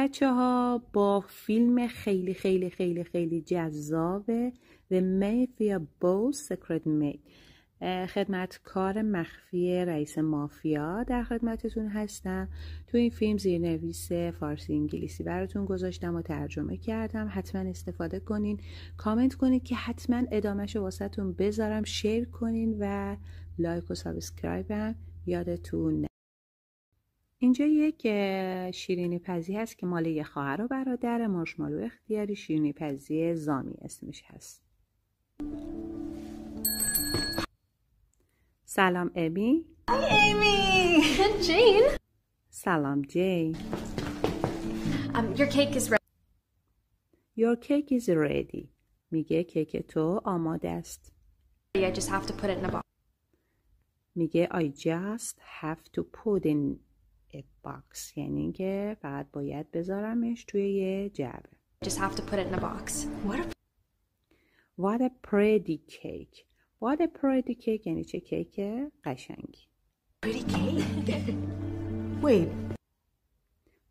بچه ها با فیلم خیلی خیلی خیلی خیلی جذاب The Mafia Boss Secret Maid خدمتکار مخفی رئیس مافیا در خدمتتون هستم. تو این فیلم زیرنویس فارسی انگلیسی براتون گذاشتم و ترجمه کردم. حتما استفاده کنین، کامنت کنین که حتما ادامهشو واسهتون بذارم، شیر کنین و لایک و سابسکرایب هم یادتون نه. اینجا یک شیرینی پزی هست که مال یه خواهر و برادر. مارشمالو اختیاری، شیرینی پزی زامی اسمش هست. سلام امی. Hi Amy! And Jane! سلام جین. Your cake is ready. Your cake is ready. میگه کیک تو آماده است. I just have to put it in a box. میگه I just have to put in a box. یعنی اینکه فقط باید بذارمش توی یه جعبه. I just have to put it in a box. What a pretty cake. What a pretty cake یعنی چه کیک قشنگی. Pretty cake?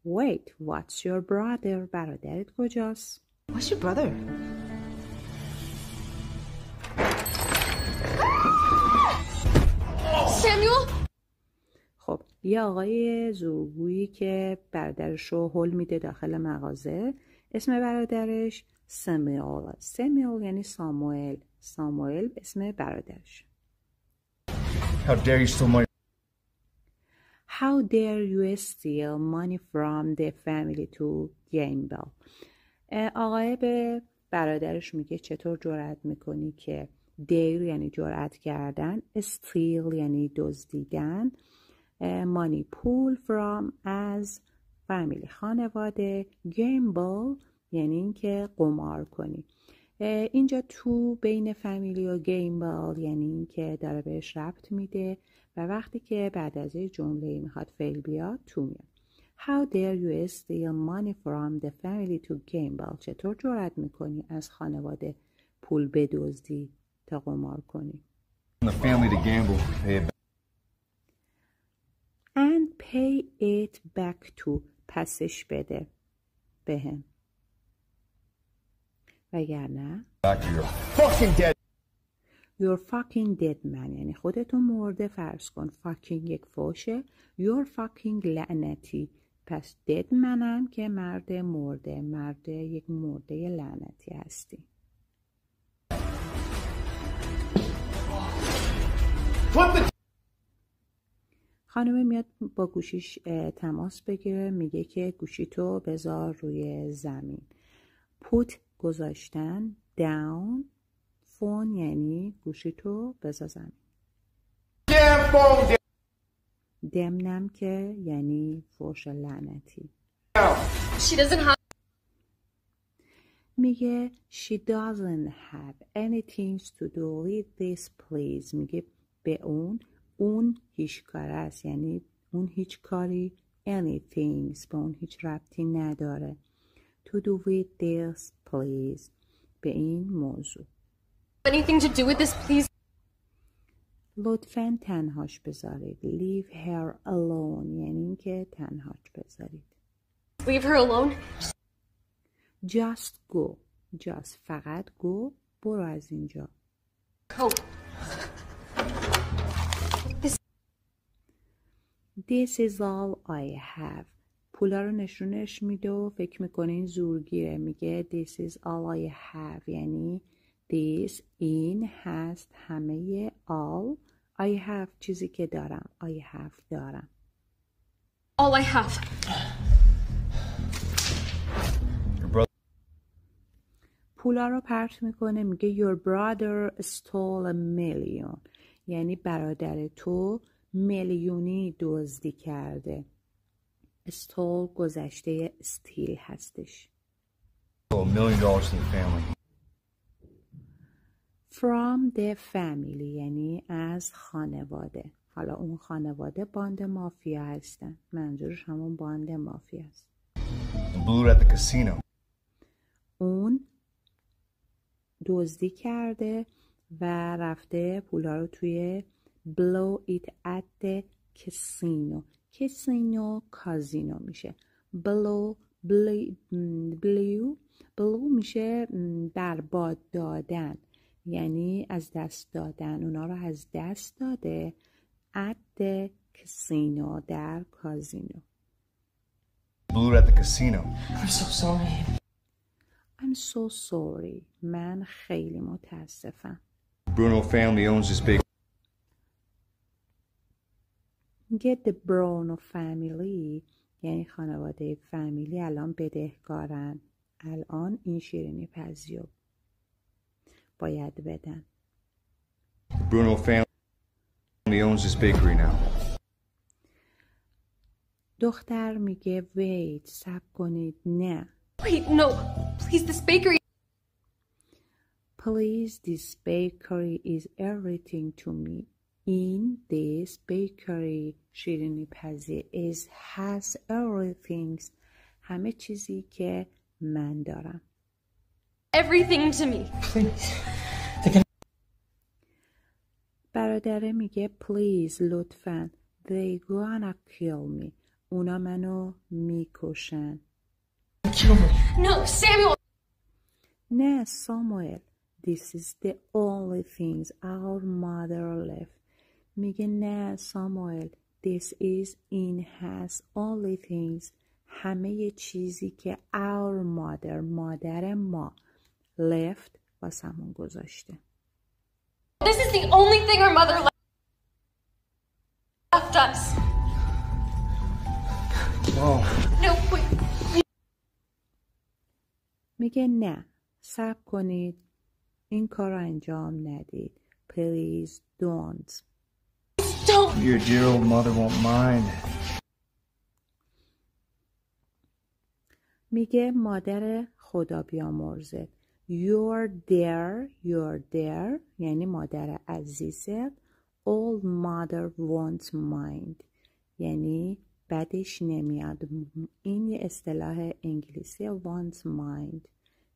Wait, what's your brother? برادرت کجاست؟ what's your brother? Samuel! خب یه آقای زورگویی که برادرش رو هل میده داخل مغازه. اسم برادرش سمیول یعنی ساموئل. ساموئل اسم برادرش. How dare you steal money? How dare you steal money from the family to gamble? آقای به برادرش میگه چطور جرأت میکنی که dare یعنی جرأت کردن، steal یعنی دزدیدن، money پول from از family خانواده، gamble یعنی اینکه قمار کنی. اینجا تو بین فامیلی و گیمبل یعنی اینکه داره بهش ربط میده و وقتی که بعد از یه جمله میخواد فعل بیاد تو میاد. How dare you steal money from the family to gamble? چطور جرأت میکنی از خانواده پول بدزدی تا قمار کنی؟ The family to gamble, pay it back. And pay it back to پسش بده بهم. وگرنه Back to your fucking dead. You're fucking dead man یعنی خودتو مرده فرض کن. fucking یک فوشه. You're fucking لعنتی. پس dead منم که مرد مرده. مرد یک مرده لعنتی هستی. خانم میاد با گوشیش تماس بگیره. میگه که گوشیتو بذار روی زمین. put گذاشتن، down فون یعنی گوشیتو بذار زمین. دمنم که یعنی فوش لعنتی. She doesn't have... میگه she doesn't have anything to do with this please. میگه به اون هیچ کار است یعنی اون هیچ کاری anything به اون هیچ ربطی نداره. to do with this please به این موضوع. anything to do with this, please. لطفاً تنهاش بذارید. leave her alone یعنی اینکه تنهاش بذارید. Leave her alone. just go. just فقط go. برو از اینجا. Coat. This is all I have. پولا رو نشونش میده و فکر میکنه این زورگیره. میگه this is all I have یعنی this این هست همه all I have چیزی که دارم. I have دارم. All I have. پولا رو پرت میکنه. میگه your brother stole a million یعنی برادر تو میلیونی دزدی کرده. stole گذشته steal هستش. $1 million to the family. From the family یعنی از خانواده. حالا اون خانواده باند مافیا هستن. منظورش همون باند مافیا است. Blew it at the casino. اون دزدی کرده و رفته پولا رو توی blow it at the casino. casino کازینو میشه. blow بلو میشه برباد دادن، یعنی از دست دادن. اونا رو از دست داده. at the casino، در کازینو. Blew it at the casino. I'm so sorry. I'm so sorry. من خیلی متاسفم. Bruno family owns this big. Get the Bruno family، یعنی خانواده فامیلی الان بدهکارن. الان این شیرینی پزی رو باید بدن. Bruno family owns this bakery now. دختر میگه wait، صبر کنید، نه. Wait, no. Please, this bakery. Please, this bakery is everything to me. In this bakery، شیرینی پزی is has everything، همه چیزی که من دارم. Everything to me. Please. برادره میگه please، لطفاً. They gonna kill me. اونا منو میکشن. Kill me. No, Samuel. نه ساموئل. This is the only things our mother left. میگه نه ساموئل. This is in has only things، همه چیزی که our mother، مادر ما، left، واسمون گذاشته. This is the only thing our mother left us. Whoa. No, wait. میگه نه، صبر کنید، این کار رو انجام ندید. Please don't. Don't. Your dear old mother won't mind. میگه مادر خدا بیامرزه. You're there، یعنی مادر عزیزت. Old mother won't mind، یعنی بدش نمیاد. این یه اصطلاح انگلیسی. won't mind،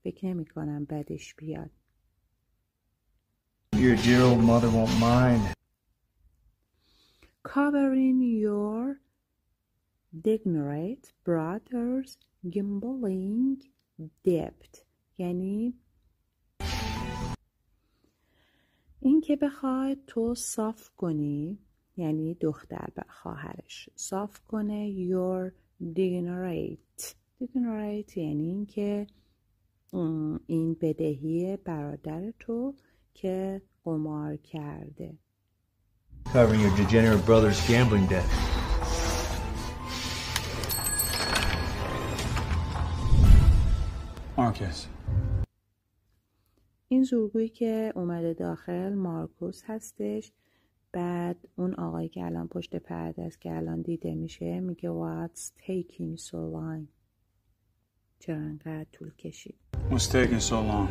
فکر نمی کنم بدش بیاد. Your dear old mother won't mind. Covering your degenerate brother's gambling debt، یعنی این که بخواد تو صاف کنی، یعنی دختر به خواهرش صاف کنه. your degenerate یعنی این که این بدهی برادر تو که قمار کرده. Covering your degenerate brother's gambling debt. Marcus. این زورگویی که اومده داخل مارکوس هستش. بعد اون آقایی که الان پشت پرده است که الان دیده میشه میگه What's taking so long؟ چرا انقدر طول کشید؟ What's taking so long?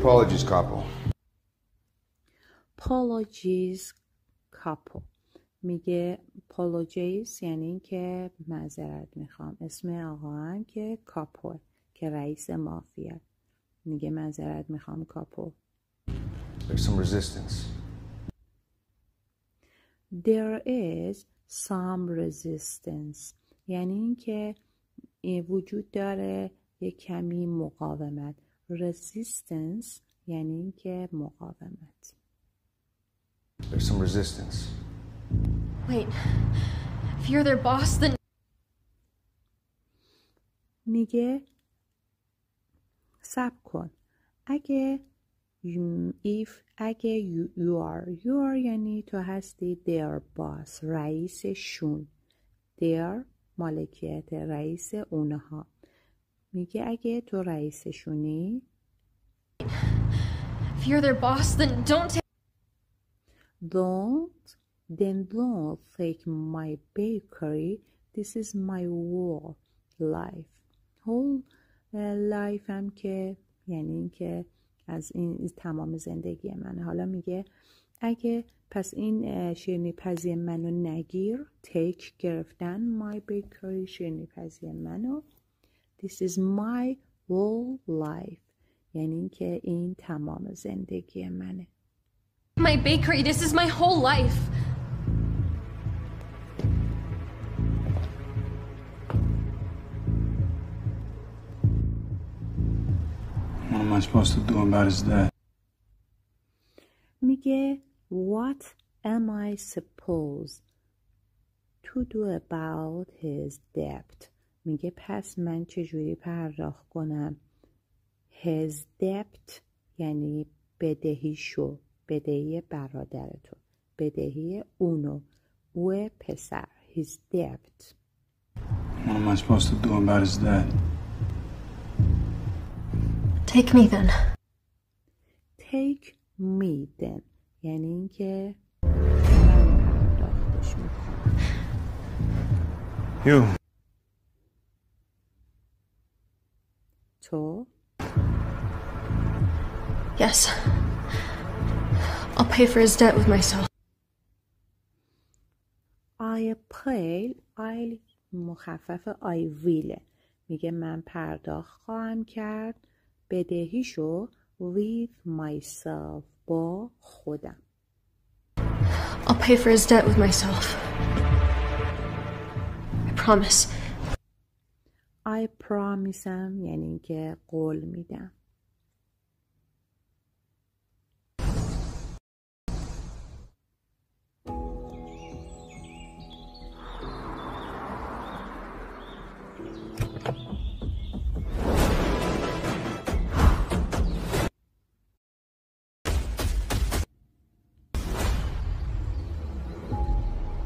Apologies, Capo. Apologies couple. میگه apologies یعنی این که معذرت میخوام. اسم آقا هم که کاپو که رئیس مافیا. میگه معذرت میخوام کاپو. There's some resistance. There is some resistance، یعنی این که وجود داره یک کمی مقاومت. Resistance یعنی این که مقاومت. There's some resistance. Wait. If you're their boss, then میگه صبر کن. اگه you are یعنی تو هستی their boss، رئیسشون. their مالکیت، رئیس اونها. میگه اگه تو رئیسشونی if you're their boss, then don't take my bakery. This is my whole life. whole life هم که یعنی این که از این تمام زندگی منه. حالا میگه اگه پس این شیرینی پزی منو نگیر. take گرفتن my bakery، شیرینی پزی منو. This is my whole life، یعنی این که این تمام زندگی منه. My bakery, this is my whole life. What am I supposed to do about his death? میگه What am I supposed to do about his debt؟ میگه پس من چجوری پرداخت کنم his debt یعنی بدهیشو، بدهی برادر تو، بدهی اونو، او پسر، his debt. What am I supposed to do about his death? Take me then. Take me then یعنی اینکه من پرداختش میکنم. You. تو؟ Yes. I'll pay for his debt with myself. I مخفف I will. میگه من پرداخت خواهم کرد بدهیشو with myself با خودم. I'll pay for his debt with myself. I promise. I promise'م یعنی اینکه قول میدم.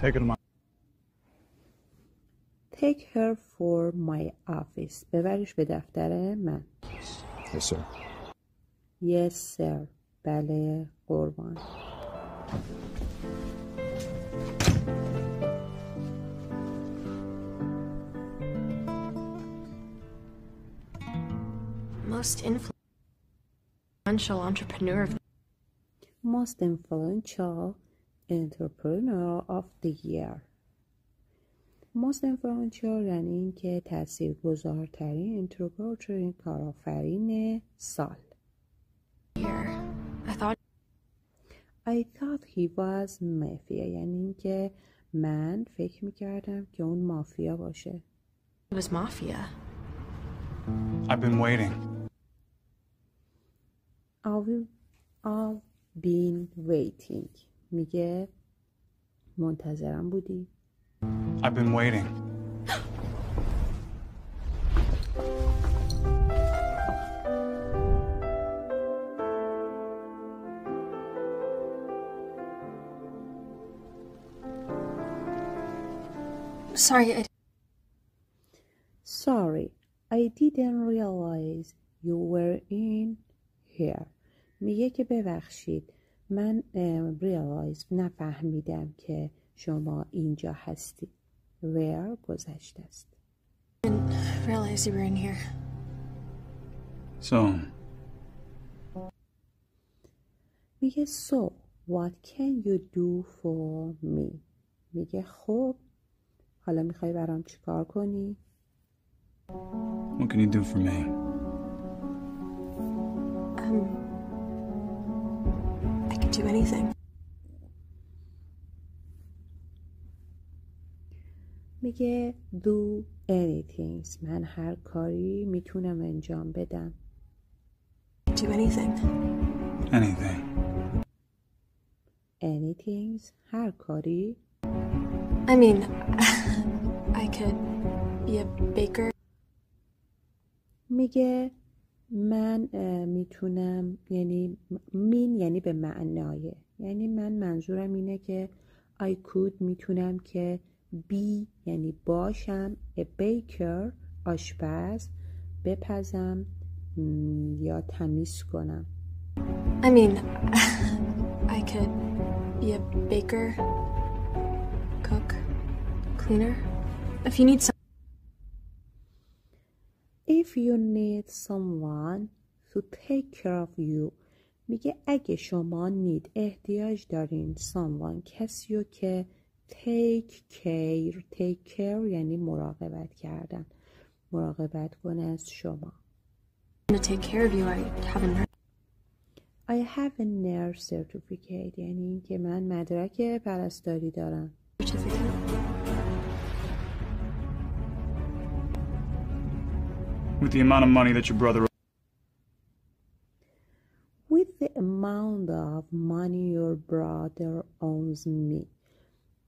Take her to my... Take her for my office. ببرش به دفتر من. Yes, sir. Yes, sir. بله قربان. Most influential entrepreneur of Most influential entrepreneur of the year. Most influential یعنی اینکه تاثیرگذارترین انترپرنور کارآفرین سال. year. I thought he was mafia یعنی اینکه من فکر میکردم که اون مافیا باشه. It was mafia. I've been waiting. I've been waiting. میگه منتظرم بودی. I've been waiting. Sorry, I didn't realize you were in here. میگه که ببخشید من نفهمیدم که شما اینجا هستی. Where گذشته است. I didn't realize you were in here. So, میگه so what can you do for me؟ میگه خب حالا میخوای برام چیکار کنی؟ what can you do for me? I can do anything. میگه do anything. من هر کاری میتونم انجام بدم. Do anything. Anything. Anything هر کاری. I mean, I could be a baker. میگه من میتونم یعنی به معنای یعنی من منظورم اینه که I could میتونم که be یعنی باشم a baker آشپز بپزم یا تمیز کنم. I mean, I could be a baker, cook, cleaner. If you need some. If you need someone to take care of you. میگه اگه شما احتیاج دارین someone کسیو که take care یعنی مراقبت کردن مراقبت کنه از شما. To take care of you, I haven't heard. I have a nurse certificate یعنی این که من مدرک پرستاری دارم. With the amount of money that your brother... With the amount of money your brother owes me.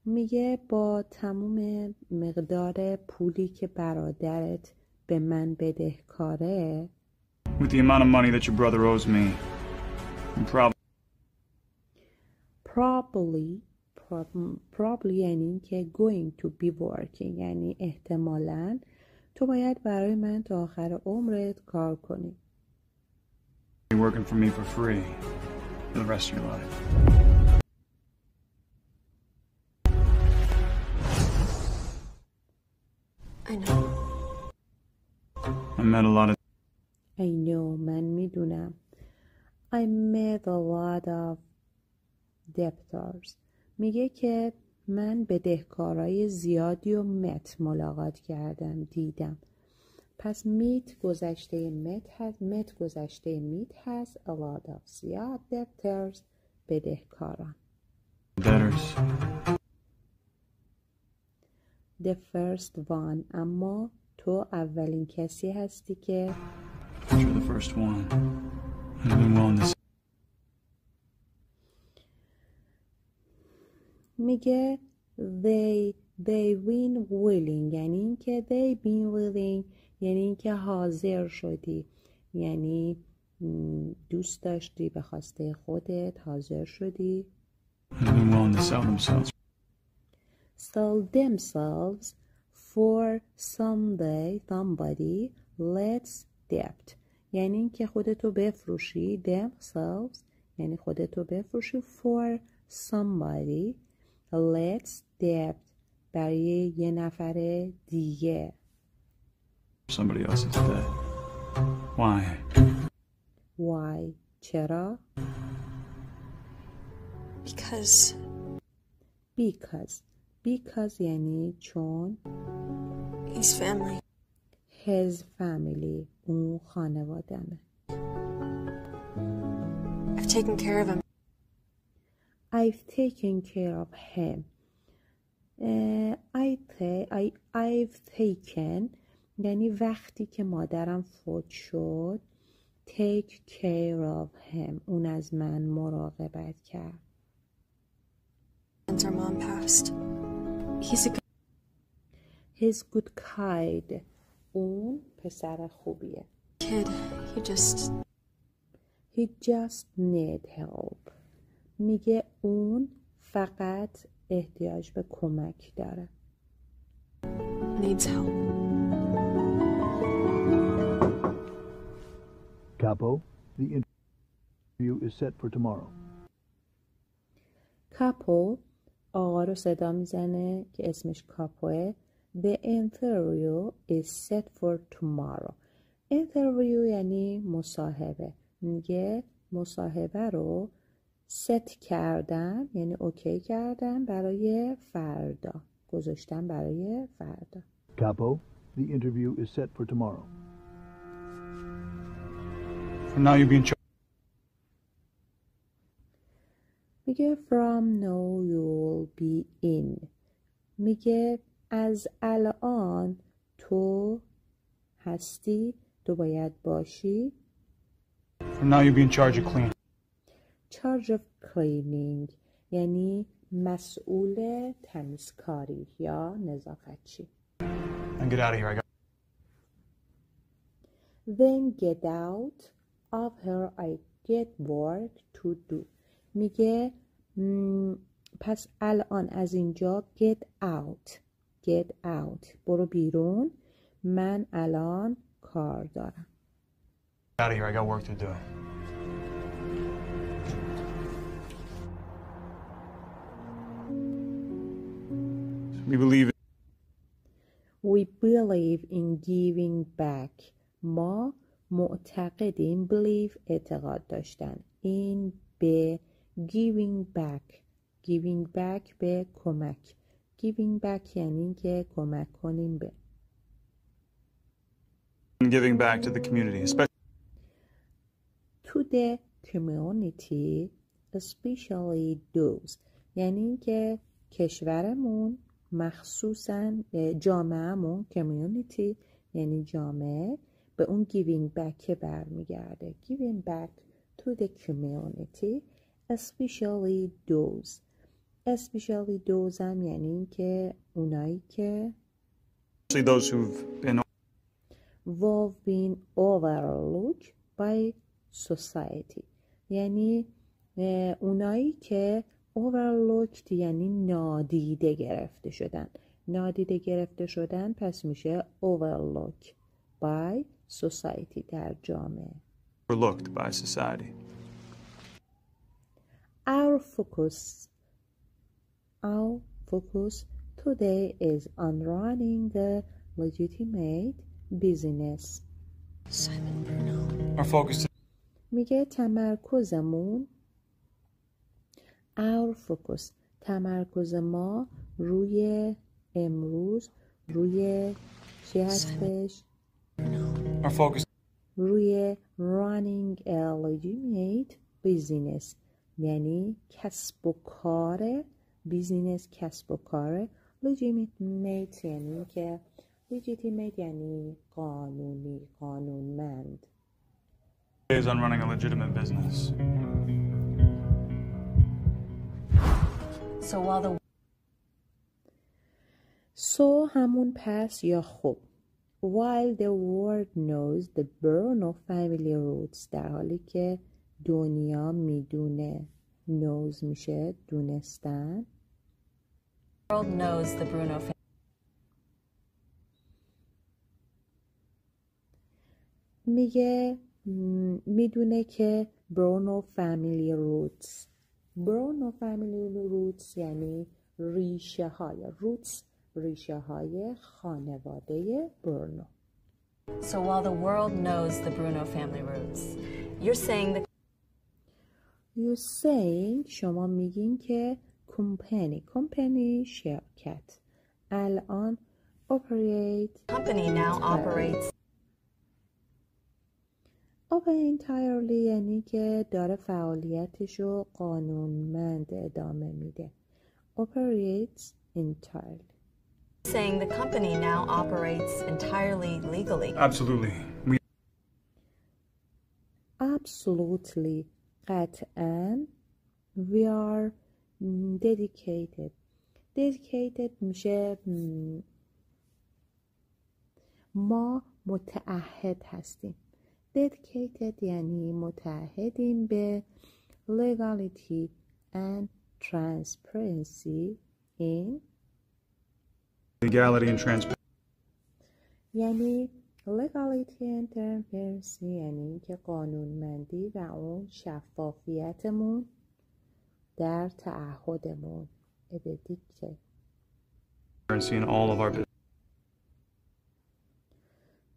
میگه با تموم مقدار پولی که برادرت به من بدهکاره. With the amount of money that your brother owes me, I'm probably یعنی این که going to be working یعنی احتمالاً تو باید برای من تا آخر عمرت کار کنی. working for me for free for the rest of your life. I know. I met a lot of... I know من میدونم. I met a lot of debtors. میگه که من بدهکارای زیادی و ملاقات کردم دیدم. پس میت گذشته met گذشته میت هست a lot of زیاد debtors بدهکاران. debtors. The first one اما تو اولین کسی هستی که You're the first one. I've been willing to... میگه they been willing یعنی این که they been willing یعنی این که حاضر شدی یعنی دوست داشتی به خواسته خودت حاضر شدی. I've been willing to sell themselves for somebody let's debt یعنی این که خودتو بفروشی themselves یعنی خودتو بفروشی for somebody let's debt برای یه نفر دیگه. somebody else's debt. Why چرا؟ Because یعنی چون his family اون خانوادمه. I've taken care of him. I've taken care of him. I've taken یعنی وقتی که مادرم فوت شد take care of him اون از من مراقبت کرد. Since our mom passed. He's good kid. اون پسر خوبیه. Kid, he just need help. میگه اون فقط احتیاج به کمک داره. needs help. Capo, the interview is set for tomorrow. کاپو آقا رو صدا میزنه که اسمش کاپوه. The interview is set for tomorrow. interview یعنی مصاحبه. میگه مصاحبه رو ست کردن یعنی اوکی کردن برای فردا. گذاشتن برای فردا. Capo, the interview is set for tomorrow. From now you'll be in charge. میگه from now you'll be in. میگه از الان تو هستی تو باید باشی. From now you'll be in charge of cleaning. charge of cleaning یعنی مسئول تمیزکاری یا نظافتچی. And get out of here. Then get out of here I get work to do. میگه پس الان از اینجا get out برو بیرون من الان کار دارم. Get out of here. I got work to do. We believe in giving back. ما معتقدیم believe اعتقاد داشتن این به giving back به کمک. giving back یعنی که کمک کنیم به Giving back to the community, especially to the community especially those یعنی اینکه کشورمون مخصوصا جامعهمون community یعنی جامعه به اون giving back برمیگرده giving back to the community especially those هم یعنی اینکه اونایی که those who've been overlooked by society یعنی اونایی که overlooked یعنی نادیده گرفته شدن پس میشه overlooked by society در جامعه overlooked by society. Our focus today is on running the legitimate business. Our focus میگه تمرکزمون تمرکز ما روی امروز روی چی هستش؟ Our focus روی running a legitimate business یعنی کسب و کار legitimate یعنی که legitimate یعنی قانونی قانونمند is on running a legitimate business. So همون پس یا خب while the world knows the Bruno family roots در حالی که دنیا میدونه knows میشه دونستن The world knows the Bruno family. میگه میدونه که برونو فامیلی روتس یعنی ریشه های خانواده برونو. So while the world knows the Bruno family roots, you're saying شما میگین که کمپانی شرکت الان company now operates entirely یعنی که داره فعالیتشو قانونمند ادامه میده. Operates entirely. Saying the company now operates entirely legally. Absolutely. قطعاً. We are dedicated. Dedicated میشه ما متعهد هستیم. Dedicated یعنی متعهدیم به legality and transparency in legality and transparency. یعنی legality and transparency یعنی که قانونمندی و اون شفافیتمون در تعهدمون ادیکته in all of our business.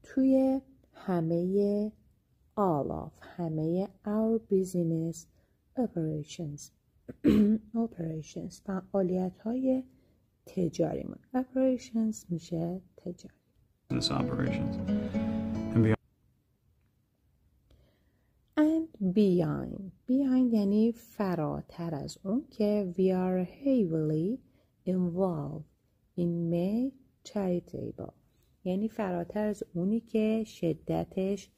توی همه همه our business operations فعالیت های تجاریمون operations میشه تجاری Business operations and beyond یعنی فراتر از اون که we are heavily involved in May charitable یعنی فراتر از اونی که شدتش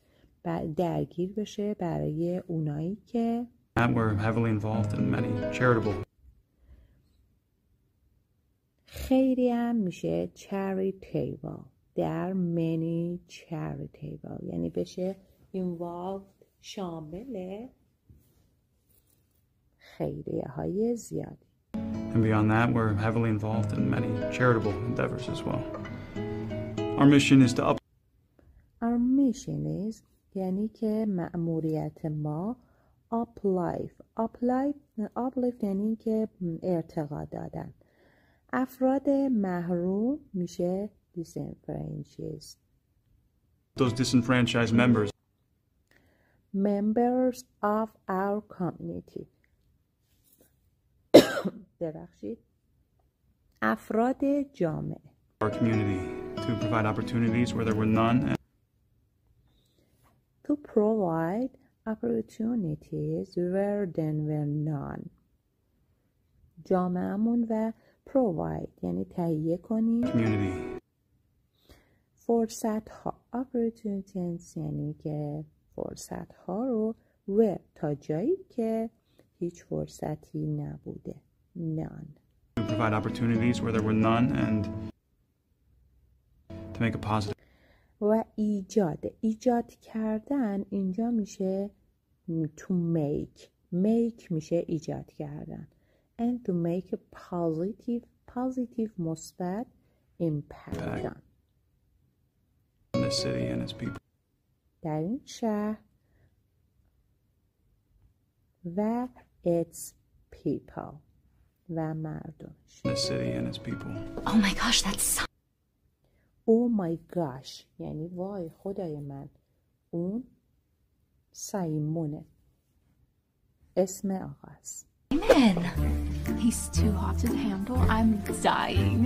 درگیر بشه برای اونایی که we're heavily involved in many charitable. خیلی هم میشه charitable در many charitable یعنی بشه involved شامل خیریه های زیادی. And beyond that, we're heavily involved in many charitable endeavors as well. Our mission is to Our mission is یعنی که مأموریت ما uplift یعنی که ارتقا دادن. افراد محروم میشه disenfranchised. those disenfranchised members of our community. ببخشید. افراد جامعه. our community to provide opportunities where there were none. To provide opportunities were then were none. جامعه‌مون و provide یعنی تهیه کنیم community, فرصت ها. opportunities یعنی که فرصت ها رو were تا جایی که هیچ فرصتی نبوده. none. to provide opportunities where there were none, and to make a positive و ایجاد کردن اینجا میشه to make میشه ایجاد کردن and to make a positive مثبت impact دادن in this city and its people. در این شهر و its people و مردمش. In this city and its people. Oh my gosh, that's so... Oh my gosh یعنی وای خدای من، اون سایمونه اسم آقاست. Man, he's too hot to handle. I'm dying.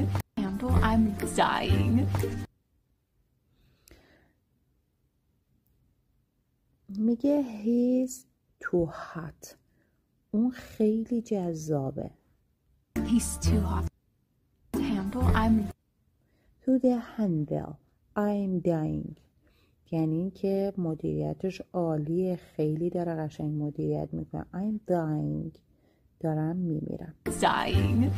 I'm dying. میگه he's too hot. اون خیلی جذابه. He's too hot to handle. I'm to the handle. I'm dying. یعنی که مدیریتش عالیه، خیلی داره قشنگ مدیریت میکنه. I'm dying. دارم میمیرم. dying.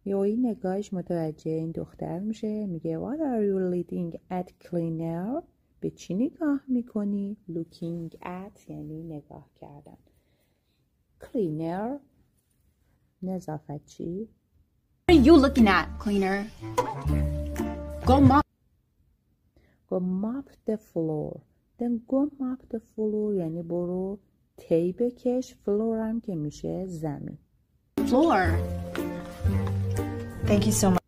یوی نگاهش متوجه این دختر میشه، میگه What are you looking at cleaner؟ به چی نگاه میکنی؟ Looking at یعنی نگاه کردن. Cleaner نظافتچی. What are you looking at, cleaner? Go mop the floor. Then go mop the floor یعنی برو تی بکش. floor هم که میشه زمین. Floor. Thank you so much.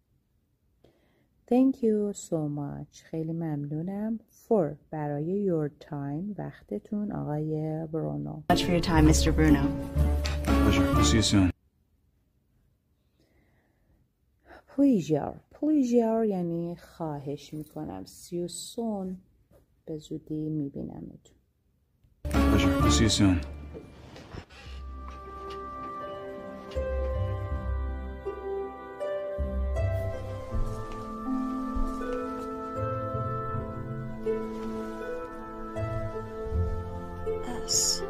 Thank you so much. خیلی ممنونم. For برای your time وقتتون آقای برونو. Much for your time, Mr. Bruno. Pleasure. We'll see you soon. Pleasure یعنی خواهش میکنم. See you soon. به زودی میبینمتون. Pleasure. We'll see you soon. S.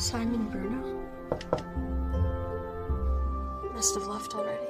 Simon Bruno? Must have left already.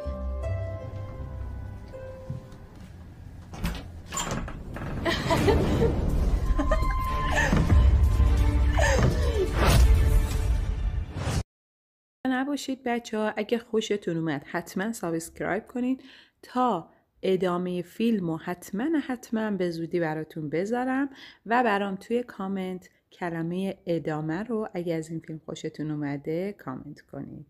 نباشید بچه ها، اگه خوشتون اومد حتما سابسکرایب کنید تا ادامه فیلمو حتما به زودی براتون بذارم و برام توی کامنت کلمه ادامه رو اگه از این فیلم خوشتون اومده کامنت کنید.